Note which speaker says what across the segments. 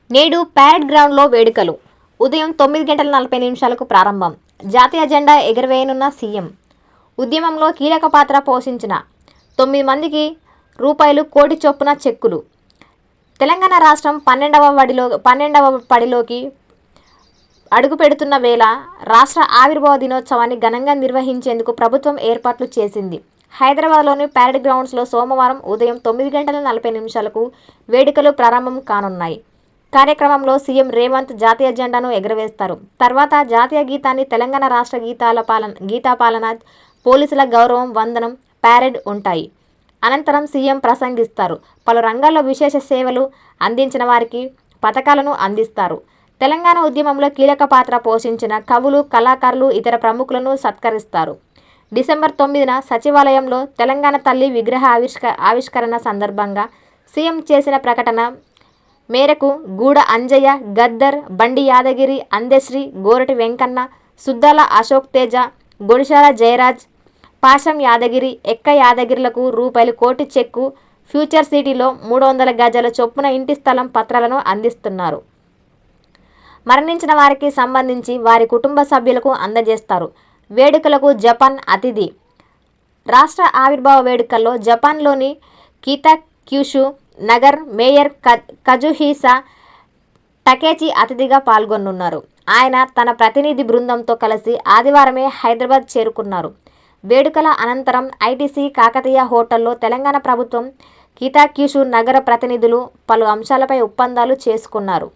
Speaker 1: నేడు ప్యారెడ్ గ్రౌండ్లో వేడుకలు. ఉదయం 9:40 ప్రారంభం. జాతీయ జెండా ఎగురవేయనున్న సీఎం. ఉద్యమంలో కీలక పాత్ర పోషించిన 9 మందికి రూ.1 చొప్పున చెక్కులు. తెలంగాణ రాష్ట్రం 12వ పడిలోకి అడుగుపెడుతున్న వేళ రాష్ట్ర ఆవిర్భావ దినోత్సవాన్ని ఘనంగా నిర్వహించేందుకు ప్రభుత్వం ఏర్పాట్లు చేసింది. హైదరాబాద్లోని ప్యారెడ్ గ్రౌండ్స్లో సోమవారం ఉదయం 9:40 వేడుకలు ప్రారంభం కానున్నాయి. కార్యక్రమంలో సీఎం రేవంత్ జాతీయ జెండాను ఎగురవేస్తారు. తర్వాత జాతీయ గీతాన్ని, తెలంగాణ రాష్ట్ర గీతాపాలన, పోలీసుల గౌరవం వందనం, ప్యారెడ్ ఉంటాయి. అనంతరం సీఎం ప్రసంగిస్తారు. పలు రంగాల్లో విశేష సేవలు అందించిన వారికి పతకాలను అందిస్తారు. తెలంగాణ ఉద్యమంలో కీలక పాత్ర పోషించిన కవులు, కళాకారులు, ఇతర ప్రముఖులను సత్కరిస్తారు. డిసెంబర్ 9న సచివాలయంలో తెలంగాణ తల్లి విగ్రహ ఆవిష్కరణ సందర్భంగా సీఎం చేసిన ప్రకటన మేరకు గూడ అంజయ్య, గద్దర్, బండి యాదగిరి, అందెశ్రీ, గోరటి వెంకన్న, సుద్దాల అశోక్ తేజ, గొడిశాల జయరాజ్, పాశం యాదగిరి, ఎక్క యాదగిరిలకు రూ.1 చెక్కు, ఫ్యూచర్ సిటీలో 300 గజాల చొప్పున ఇంటి స్థలం పత్రాలను అందిస్తున్నారు. మరణించిన వారికి సంబంధించి వారి కుటుంబ సభ్యులకు అందజేస్తారు. వేడుకలకు జపాన్ అతిథి. రాష్ట్ర ఆవిర్భావ వేడుకల్లో జపాన్లోని కితాక్యుషు నగర్ మేయర్ కజుహిసా టకేచి అతిథిగా పాల్గొనున్నారు. ఆయన తన ప్రతినిధి బృందంతో కలిసి ఆదివారమే హైదరాబాద్ చేరుకున్నారు. వేడుకల అనంతరం ఐటీసీ కాకతీయ హోటల్లో తెలంగాణ ప్రభుత్వం, కితాక్యుషు నగర ప్రతినిధులు పలు అంశాలపై ఒప్పందాలు చేసుకున్నారు.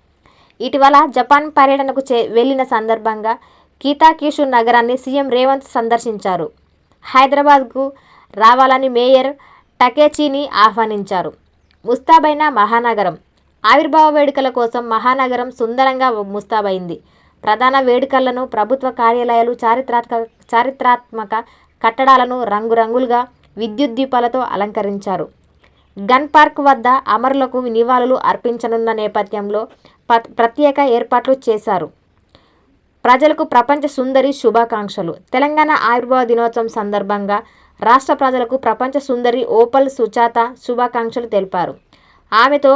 Speaker 1: ఇటీవల జపాన్ పర్యటనకు వెళ్లిన సందర్భంగా కితాక్యుషు నగరాన్ని సీఎం రేవంత్ సందర్శించారు. హైదరాబాద్కు రావాలని మేయర్ టకేచీని ఆహ్వానించారు. ముస్తాబైన మహానగరం. ఆవిర్భావ వేడుకల కోసం మహానగరం సుందరంగా ముస్తాబైంది. ప్రధాన వేడుకలను, ప్రభుత్వ కార్యాలయాలు, చారిత్రాత్మక కట్టడాలను రంగురంగులుగా విద్యుత్ దీపాలతో అలంకరించారు. గన్ పార్క్ వద్ద అమరులకు నివాళులు అర్పించనున్న నేపథ్యంలో ప్రత్యేక ఏర్పాట్లు చేశారు. ప్రజలకు ప్రపంచ సుందరి శుభాకాంక్షలు. తెలంగాణ ఆవిర్భావ దినోత్సవం సందర్భంగా రాష్ట్ర ప్రజలకు ప్రపంచ సుందరి ఓపల్ సుజాత శుభాకాంక్షలు తెలిపారు. ఆమెతో